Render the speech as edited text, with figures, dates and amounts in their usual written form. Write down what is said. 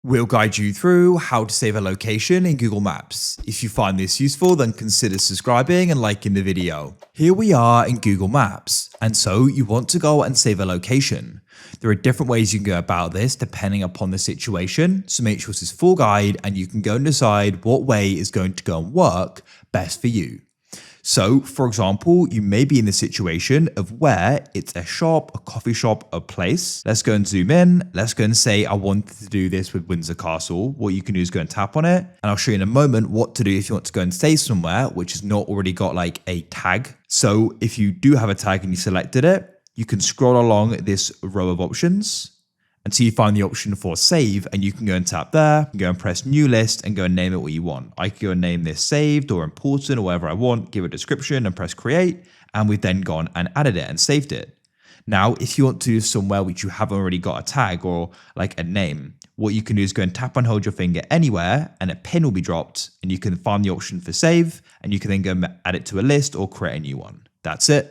We'll guide you through how to save a location in Google Maps. If you find this useful, then consider subscribing and liking the video. Here we are in Google Maps, and so you want to go and save a location. There are different ways you can go about this depending upon the situation, so make sure this is full guide and you can go and decide what way is going to go and work best for you. So, for example, you may be in the situation of where it's a shop, a coffee shop, a place. Let's go and zoom in. Let's go and say I wanted to do this with Windsor Castle. What you can do is go and tap on it. And I'll show you in a moment what to do if you want to go and stay somewhere which has not already got like a tag. So if you do have a tag and you selected it, you can scroll along this row of options until you find the option for save, and you can go and tap there, go and press new list and go and name it what you want. I could go and name this saved or important or whatever I want, give a description and press create, and we've then gone and added it and saved it. Now, if you want to do somewhere which you haven't already got a tag or like a name, what you can do is go and tap and hold your finger anywhere and a pin will be dropped and you can find the option for save and you can then go and add it to a list or create a new one. That's it.